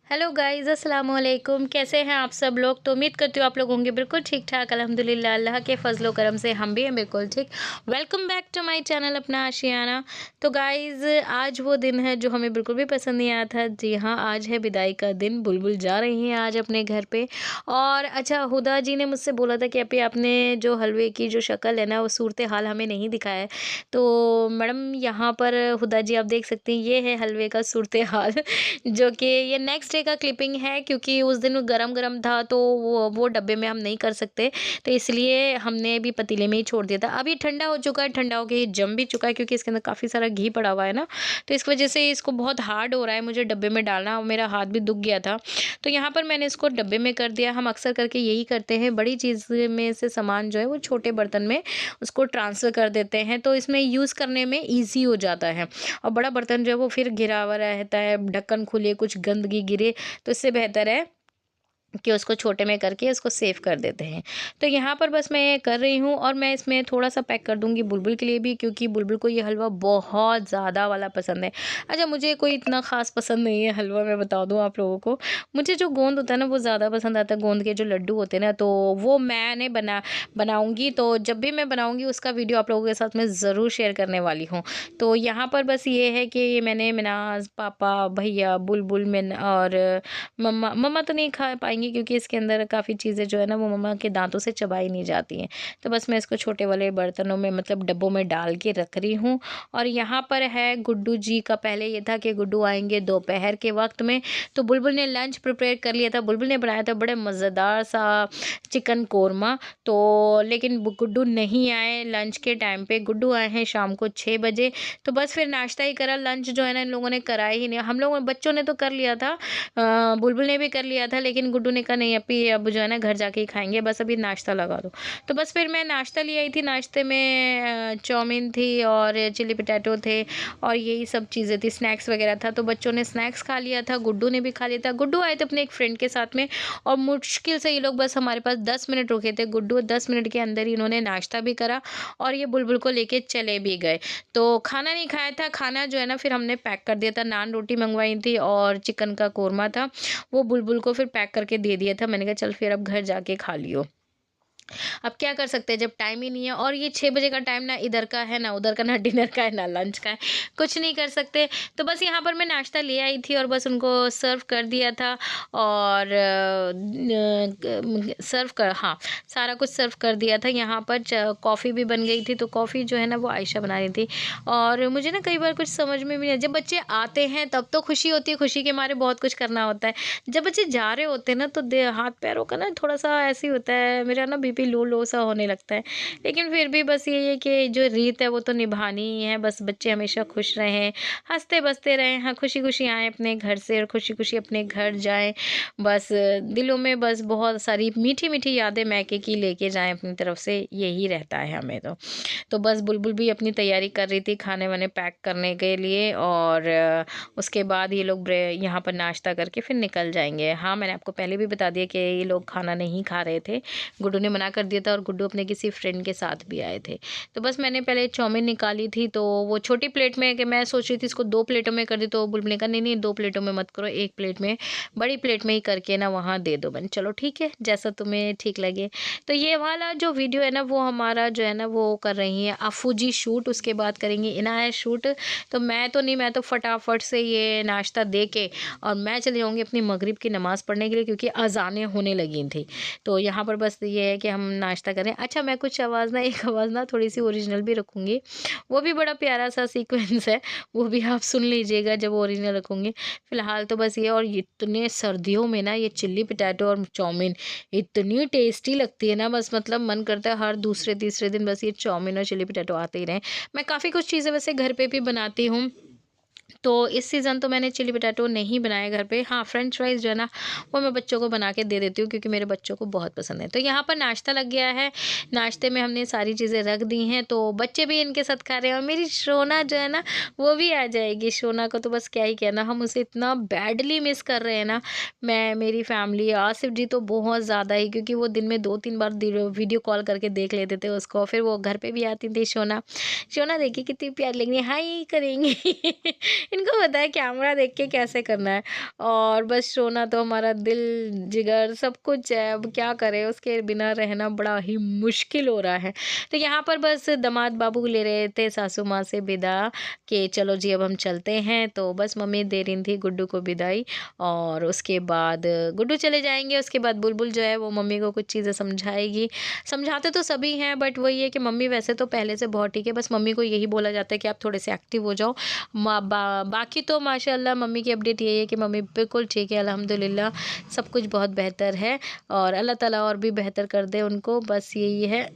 Hello guys, अस्सलाम वालेकुम। कैसे हैं आप सब लोग? तो उम्मीद करती हूँ आप लोग होंगे बिल्कुल ठीक ठाक। अल्हम्दुलिल्लाह, अल्लाह के फजलो करम से हम भी हैं बिल्कुल ठीक। Welcome back to my channel Apna Aashiyana. तो गाइस, आज वो दिन है जो हमें बिल्कुल भी पसंद नहीं आया था। जी हाँ, आज है विदाई का दिन। बुलबुल जा रही हैं आज अपने घर पे। और अच्छा, हुदा जी ने मुझसे बोला था कि अभी आपने जो हलवे की जो शक्ल है ना, वो सूरत हाल हमें नहीं दिखाया है। तो मैडम, यहाँ पर हुदा जी आप देख सकते हैं, ये है हलवे का सूरत हाल जो कि ये नेक्स्ट डे का क्लिपिंग है, क्योंकि उस दिन गरम-गरम था तो वो डब्बे में हम नहीं कर सकते, तो इसलिए हमने भी पतीले में ही छोड़ दिया था। अब ये ठंडा हो चुका है, ठंडा होके ये जम भी चुका है, क्योंकि इसके अंदर काफ़ी सारा घी पड़ा हुआ है ना, तो इस वजह से इसको बहुत हार्ड हो रहा है मुझे डब्बे में डालना, और मेरा हाथ भी दुख गया था। तो यहाँ पर मैंने इसको डब्बे में कर दिया। हम अक्सर करके यही करते हैं, बड़ी चीज़ में से सामान जो है वो छोटे बर्तन में उसको ट्रांसफ़र कर देते हैं, तो इसमें यूज़ करने में ईज़ी हो जाता है। और बड़ा बर्तन जो है वो फिर घिरा हुआ रहता है, ढक्कन खुले, कुछ गंदगी गिरे, तो इससे बेहतर है कि उसको छोटे में करके उसको सेव कर देते हैं। तो यहाँ पर बस मैं कर रही हूँ, और मैं इसमें थोड़ा-सा पैक कर दूँगी बुलबुल के लिए भी, क्योंकि बुलबुल को ये हलवा बहुत ज़्यादा वाला पसंद है। अच्छा, मुझे कोई इतना ख़ास पसंद नहीं है हलवा, मैं बता दूँ आप लोगों को। मुझे जो गोंद होता है ना वो ज़्यादा पसंद आता है, गोंद के जो लड्डू होते हैं ना, तो वो मैंने बनाऊँगी, तो जब भी मैं बनाऊँगी उसका वीडियो आप लोगों के साथ मैं ज़रूर शेयर करने वाली हूँ। तो यहाँ पर बस ये है कि मैंने मिनाज़, पापा, भैया, बुलबुल, मिन और मम्मा मम्मा तो नहीं खा पाएँगी, क्योंकि इसके अंदर काफ़ी चीज़ें जो है ना वो मम्मा के दाँतों से चबाई नहीं जाती हैं। तो बस मैं इसको छोटे वाले बर्तनों में, मतलब डब्बों में डाल के रख रही हूँ। और यहाँ पर है गुड्डू जी का, पहले ये था कि गुड्डू आएँगे दोपहर के वक़्त में, तो बुलबुल ने लंच प्रिपेयर कर लिया था। बुलबुल ने बनाया था बड़े मज़ेदार सा चिकन कोरमा, तो लेकिन गुड्डू नहीं आए लंच के टाइम पे। गुड्डू आए हैं शाम को 6 बजे, तो बस फिर नाश्ता ही करा। लंच जो है ना इन लोगों ने करा ही नहीं। हम लोगों बच्चों ने तो कर लिया था, बुलबुल ने भी कर लिया था, लेकिन गुड्डू ने कहा नहीं, अभी अब जो है ना घर जाके ही खाएँगे, बस अभी नाश्ता लगा दो। तो बस फिर मैं नाश्ता ले आई थी। नाश्ते में चाउमीन थी और चिली पोटैटो थे, और यही सब चीज़ें थी, स्नैक्स वगैरह था। तो बच्चों ने स्नैक्स खा लिया था, गुड्डू ने भी खा लिया था। गुड्डू आए थे अपने एक फ्रेंड के साथ में, और मुश्किल से ये लोग बस हमारे पास 10 मिनट रुके थे। गुड्डू 10 मिनट के अंदर ही इन्होंने नाश्ता भी करा, और ये बुलबुल को लेके चले भी गए। तो खाना नहीं खाया था, खाना जो है ना फिर हमने पैक कर दिया था। नान रोटी मंगवाई थी और चिकन का कोरमा था, वो बुलबुल को फिर पैक करके दे दिया था। मैंने कहा चल फिर अब घर जाके खा लियो। अब क्या कर सकते हैं जब टाइम ही नहीं है, और ये 6 बजे का टाइम ना इधर का है, ना उधर का, ना डिनर का है, ना लंच का है, कुछ नहीं कर सकते। तो बस यहाँ पर मैं नाश्ता ले आई थी और बस उनको सर्व कर दिया था, और सर्व कर, हाँ, सारा कुछ सर्व कर दिया था। यहाँ पर कॉफ़ी भी बन गई थी, तो कॉफ़ी जो है ना वो आयशा बना रही थी। और मुझे ना कई बार कुछ समझ में भी नहीं, जब बच्चे आते हैं तब तो खुशी होती है, खुशी के मारे बहुत कुछ करना होता है। जब बच्चे जा रहे होते हैं ना, तो हाथ पैरों का ना थोड़ा सा ऐसे ही होता है, मेरा ना बीपी लो लो सा होने लगता है। लेकिन फिर भी बस ये है कि जो रीत है वो तो निभानी ही है। बस बच्चे हमेशा खुश रहें, हंसते बसते रहें, हाँ, खुशी खुशी आएँ अपने घर से और खुशी खुशी अपने घर जाएं। बस दिलों में बस बहुत सारी मीठी मीठी यादें मैके की लेके जाएं अपनी तरफ से, यही रहता है हमें तो बस बुलबुल भी अपनी तैयारी कर रही थी खाने वाने पैक करने के लिए, और उसके बाद ये लोग यहाँ पर नाश्ता करके फिर निकल जाएंगे। हाँ, मैंने आपको पहले भी बता दिया कि ये लोग खाना नहीं खा रहे थे, गुड्डू ने मना कर दिया था, और गुड्डू अपने किसी फ्रेंड के साथ भी आए थे। तो बस मैंने पहले चाउमीन निकाली थी, तो वो छोटी प्लेट में, कि मैं सोच रही थी इसको 2 प्लेटों में कर दी, तो बुलबुल ने कहा नहीं नहीं, 2 प्लेटों में मत करो, 1 प्लेट में, बड़ी प्लेट में ही करके ना वहाँ दे दो। मैंने चलो ठीक है, जैसा तुम्हें ठीक लगे। तो ये वाला जो वीडियो है ना वो हमारा जो है ना वो कर रही है अफू जी शूट, उसके बाद करेंगी इनाया शूट। तो मैं तो नहीं, मैं तो फटाफट से ये नाश्ता दे के और मैं चली जाऊँगी अपनी मगरिब की नमाज़ पढ़ने के लिए, क्योंकि अज़ानें होने लगी थी। तो यहाँ पर बस ये है कि हम नाश्ता करें। अच्छा, मैं कुछ आवाज़ ना, एक आवाज़ ना थोड़ी सी ओरिजिनल भी रखूँगी, वो भी बड़ा प्यारा सा सीक्वेंस है, वो भी आप सुन लीजिएगा जब ओरिजिनल रखूँगी। फ़िलहाल तो बस ये, और इतने सर्दियों में ना ये चिल्ली पोटैटो और चाउमीन इतनी टेस्टी लगती है ना, बस मतलब मन करता है हर दूसरे तीसरे दिन बस ये चाउमीन और चिल्ली पोटैटो आते ही रहें। मैं काफ़ी कुछ चीज़ें वैसे घर पे भी बनाती हूँ, तो इस सीज़न तो मैंने चिली पोटैटो नहीं बनाए घर पे। हाँ, फ्रेंच फ्राइज़ जो है ना, वो मैं बच्चों को बना के दे देती हूँ, क्योंकि मेरे बच्चों को बहुत पसंद है। तो यहाँ पर नाश्ता लग गया है, नाश्ते में हमने सारी चीज़ें रख दी हैं, तो बच्चे भी इनके साथ खा रहे हैं, और मेरी शोना जो है ना, वो भी आ जाएगी। शोना को तो बस क्या ही कहना, हम उसे इतना बैडली मिस कर रहे हैं ना, मैं, मेरी फैमिली, आसिफ जी तो बहुत ज़्यादा ही, क्योंकि वो दिन में 2-3 बार वीडियो कॉल करके देख लेते थे उसको। फिर वो घर पे भी आती थी शोना, शोना देखिए कितनी प्यारी लग रही है, हाय करेंगी इनको पता है कैमरा देख के कैसे करना है। और बस सोना तो हमारा दिल जिगर सब कुछ है, अब क्या करें, उसके बिना रहना बड़ा ही मुश्किल हो रहा है। तो यहाँ पर बस दामाद बाबू ले रहे थे सासू माँ से विदा कि चलो जी अब हम चलते हैं। तो बस मम्मी दे रही थी गुड्डू को विदाई, और उसके बाद गुड्डू चले जाएंगे। उसके बाद बुलबुल जो है वो मम्मी को कुछ चीज़ें समझाएगी। समझाते तो सभी हैं, बट वही है कि मम्मी वैसे तो पहले से बहुत ठीक है, बस मम्मी को यही बोला जाता है कि आप थोड़े से एक्टिव हो जाओ। बाकी तो माशाल्लाह मम्मी की अपडेट यही है कि मम्मी बिल्कुल ठीक है, अल्हम्दुलिल्लाह सब कुछ बहुत बेहतर है, और अल्लाह ताला और भी बेहतर कर दे उनको, बस यही है।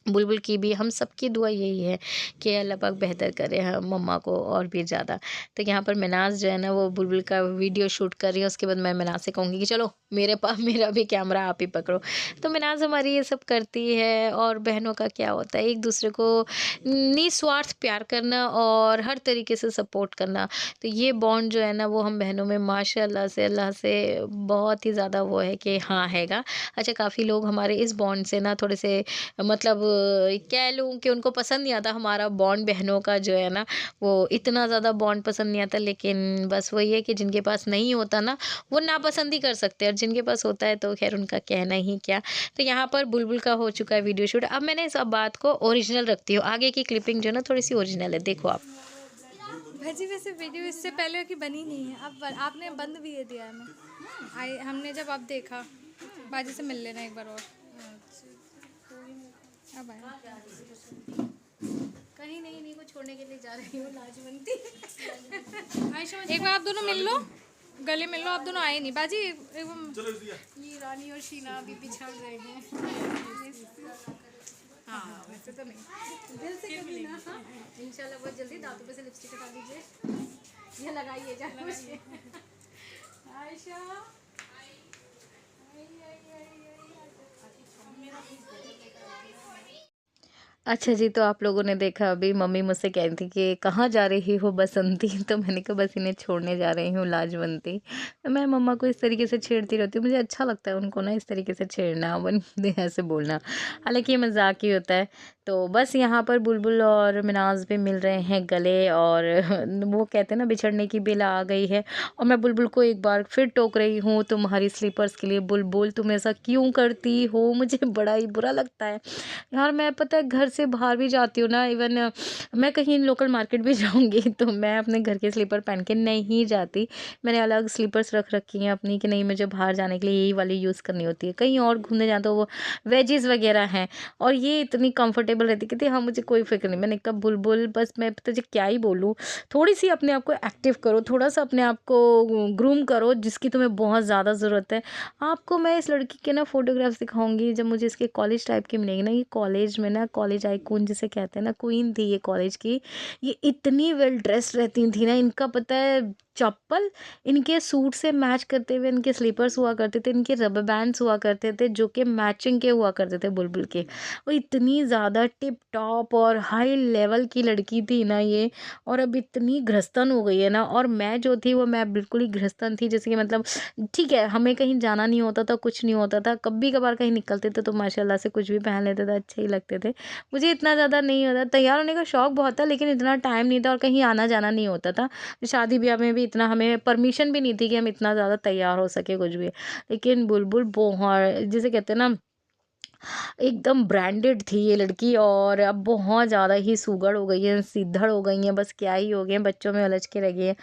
बुलबुल की भी हम सबकी दुआ यही है कि अल्लाह पाक बेहतर करे हम मम्मा को और भी ज़्यादा। तो यहाँ पर मिनाज जो है ना वो बुलबुल का वीडियो शूट कर रही है। उसके बाद मैं मिनाज से कहूँगी कि चलो मेरे पास मेरा भी कैमरा आप ही पकड़ो। तो मिनाज हमारी ये सब करती है, और बहनों का क्या होता है, एक दूसरे को निस्वार्थ प्यार करना और हर तरीके से सपोर्ट करना। तो ये बॉन्ड जो है ना वो हम बहनों में माशाल्लाह से अल्लाह से बहुत ही ज़्यादा वो है कि हाँ हैगा। अच्छा, काफ़ी लोग हमारे इस बॉन्ड से ना थोड़े से मतलब कह लूँ कि उनको पसंद नहीं आता हमारा बॉन्ड, बहनों का जो है ना वो इतना ज़्यादा बॉन्ड पसंद नहीं आता। लेकिन बस वही है कि जिनके पास नहीं होता ना वो नापसंद ही कर सकते हैं, और जिनके पास होता है तो खैर उनका कहना ही क्या। तो यहाँ पर बुलबुल का हो चुका है वीडियो शूट। अब मैंने इस बात को ओरिजिनल रखती हूँ, आगे की क्लिपिंग जो है ना थोड़ी सी ओरिजिनल है, देखो आप। भाजी वैसे वीडियो इससे पहले की बनी नहीं है, अब आपने बंद भी ये दिया है हमें। आई हमने जब अब देखा, बाजी से मिल लेना एक बार और। अब आए कहीं नहीं को छोड़ने के लिए जा रही हूँ लाजवंती। एक बार आप दोनों मिल लो, गले मिल लो। आप दोनों आए नहीं बाजी। ये रानी और शीना अभी पिछड़ रहे हैं। हाँ वैसे तो नहीं, दिल से कभी ना। इंशाल्लाह बहुत जल्दी दांतों पे से लिपस्टिक हटा दीजिए, ये लगाइए जान मुझे। आयशा अच्छा जी, तो आप लोगों ने देखा अभी मम्मी मुझसे कह रही थी कि कहाँ जा रही हो बसंती, तो मैंने कहा बस इन्हें छोड़ने जा रही हूँ लाजवंती। तो मैं मम्मा को इस तरीके से छेड़ती रहती हूँ, मुझे अच्छा लगता है उनको ना इस तरीके से छेड़ना, वन ऐसे बोलना, हालांकि ये मजाक ही होता है। तो बस यहाँ पर बुलबुल और मिनाज भी मिल रहे हैं गले, और वो कहते हैं ना बिछड़ने की बेला आ गई है। और मैं बुलबुल को एक बार फिर टोक रही हूँ तुम्हारी स्लीपर्स के लिए। बुलबुल तुम ऐसा क्यों करती हो, मुझे बड़ा ही बुरा लगता है यार। मैं पता है घर से बाहर भी जाती हूँ ना, इवन मैं कहीं लोकल मार्केट भी जाऊँगी तो मैं अपने घर के स्लीपर पहन के नहीं जाती। मैंने अलग स्लीपर्स रख रखी हैं अपनी कि नहीं मुझे बाहर जाने के लिए यही वाली यूज़ करनी होती है। कहीं और घूमने जाते तो वो वेजीज वगैरह हैं, और ये इतनी कंफर्टेबल रहती। कहती हाँ मुझे कोई फिक्र नहीं। मैंने कहा बुलबुल बस मैं तुझे क्या ही बोलूँ, थोड़ी सी अपने आप को एक्टिव करो, थोड़ा सा अपने आप को ग्रूम करो, जिसकी तुम्हें बहुत ज़्यादा ज़रूरत है। आपको मैं इस लड़की के ना फोटोग्राफ्स दिखाऊंगी जब मुझे इसके कॉलेज टाइप की मिलेगी ना। ये कॉलेज में ना कॉलेज आइकॉन जिसे कहते हैं ना, क्वीन थी ये कॉलेज की। ये इतनी वेल ड्रेस्ड रहती थी ना, इनका पता है चप्पल इनके सूट से मैच करते हुए इनके स्लीपर्स हुआ करते थे, इनके रबर बैंड्स हुआ करते थे जो कि मैचिंग के हुआ करते थे बुलबुल के। वो इतनी ज़्यादा टिप टॉप और हाई लेवल की लड़की थी ना ये, और अब इतनी घृस्तन हो गई है ना। और मैं जो थी वो मैं बिल्कुल ही घृस्तन थी, जैसे कि मतलब ठीक है हमें कहीं जाना नहीं होता था, कुछ नहीं होता था, कभी कभार कहीं निकलते थे तो माशाल्लाह से कुछ भी पहन लेते थे, अच्छे ही लगते थे। मुझे इतना ज़्यादा नहीं होता, तैयार होने का शौक बहुत था लेकिन इतना टाइम नहीं था, और कहीं आना जाना नहीं होता था। शादी ब्याह में भी इतना हमें परमिशन भी नहीं थी कि हम इतना ज़्यादा तैयार हो सके कुछ भी। लेकिन बुलबुल बहुत जिसे कहते हैं ना एकदम ब्रांडेड थी ये लड़की, और अब बहुत ज़्यादा ही सुगड़ हो गई है, सीधड़ हो गई है, बस क्या ही हो गए हैं, बच्चों में उलझ के रह गई है।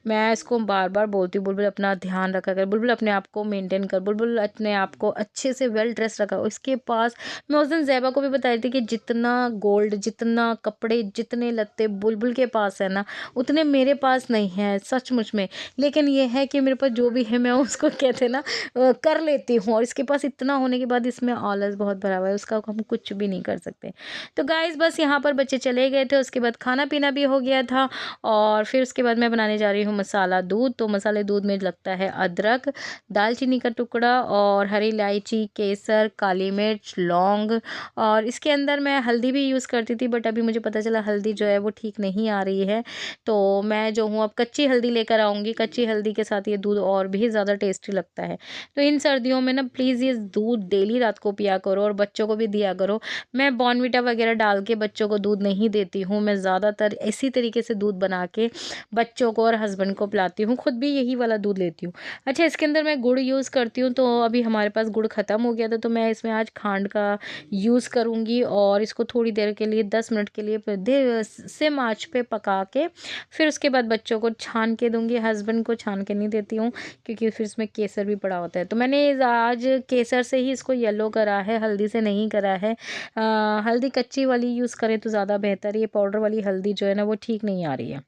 मैं इसको बार बार बोलती हूँ बुलबुल अपना ध्यान रखा कर, बुलबुल अपने आप को मेंटेन कर, बुलबुल अपने आप को अच्छे से वेल ड्रेस रखा। इसके पास मैं उस दिन ज़ैबा को भी बता रही थी कि जितना गोल्ड, जितना कपड़े, जितने लत्ते बुलबुल के पास है ना उतने मेरे पास नहीं है सचमुच में। लेकिन ये है कि मेरे पास जो भी है मैं उसको कहते हैं ना कर लेती हूँ, और इसके पास इतना होने के बाद इसमें आलस बहुत भरा हुआ है, उसका हम कुछ भी नहीं कर सकते। तो गाइस बस यहाँ पर बच्चे चले गए थे, उसके बाद खाना पीना भी हो गया था, और फिर उसके बाद मैं बनाने जा रही हूँ मसाला दूध। तो मसाले दूध में लगता है अदरक, दालचीनी का टुकड़ा, और हरी इलायची, केसर, काली मिर्च, लौंग, और इसके अंदर मैं हल्दी भी यूज़ करती थी बट अभी मुझे पता चला हल्दी जो है वो ठीक नहीं आ रही है। तो मैं जो हूँ अब कच्ची हल्दी लेकर आऊँगी, कच्ची हल्दी के साथ ये दूध और भी ज़्यादा टेस्टी लगता है। तो इन सर्दियों में ना प्लीज़ ये दूध डेली रात को पिया करो। करो और बच्चों को भी दिया करो। मैं बॉर्नविटा वगैरह डाल के बच्चों को दूध नहीं देती हूँ, मैं ज़्यादातर इसी तरीके से दूध बना के बच्चों को और हस्बैंड को पिलाती हूँ, खुद भी यही वाला दूध लेती हूँ। अच्छा, इसके अंदर मैं गुड़ यूज़ करती हूँ, तो अभी हमारे पास गुड़ ख़त्म हो गया था, तो मैं इसमें आज खांड का यूज़ करूँगी और इसको थोड़ी देर के लिए 10 मिनट के लिए सिम आँच पे पका के फिर उसके बाद बच्चों को छान के दूँगी। हस्बैंड को छान के नहीं देती हूँ क्योंकि फिर इसमें केसर भी पड़ा होता है। तो मैंने आज केसर से ही इसको येलो करा है, हल्दी से नहीं करा है। हल्दी कच्ची वाली यूज़ करें तो ज़्यादा बेहतर है, ये पाउडर वाली हल्दी जो है ना वो ठीक नहीं आ रही है।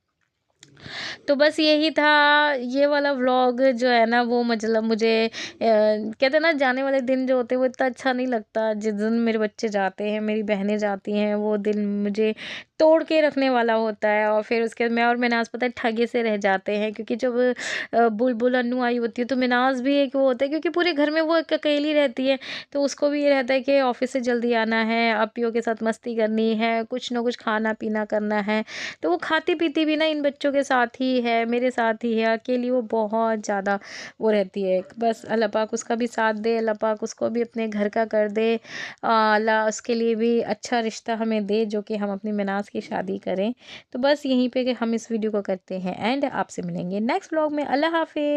तो बस यही था, ये वाला व्लॉग जो है ना वो मतलब मुझे कहते हैं ना जाने वाले दिन जो होते हैं वो इतना अच्छा नहीं लगता। जिस दिन मेरे बच्चे जाते हैं, मेरी बहनें जाती हैं, वो दिन मुझे तोड़ के रखने वाला होता है। और फिर उसके बाद मैं और मिनाज पता है ठगे से रह जाते हैं, क्योंकि जब बुलबुल अन्नू आई होती है तो मिनाज भी एक वो होता है, क्योंकि पूरे घर में वो एक अकेली रहती है, तो उसको भी ये रहता है कि ऑफिस से जल्दी आना है, अप्पियों के साथ मस्ती करनी है, कुछ ना कुछ खाना पीना करना है। तो वो खाती पीती भी ना इन बच्चों के साथ ही है, मेरे साथ ही है, अकेली वो बहुत ज़्यादा वो रहती है। बस अल्लाह पाक उसका भी साथ दे, अल्लाह पाक उसको भी अपने घर का कर दे, अल्लाह उसके लिए भी अच्छा रिश्ता हमें दे जो कि हम अपनी मिनाज की शादी करें। तो बस यहीं पे कि हम इस वीडियो को करते हैं एंड आपसे मिलेंगे नेक्स्ट व्लॉग में। अल्लाह हाफिज़।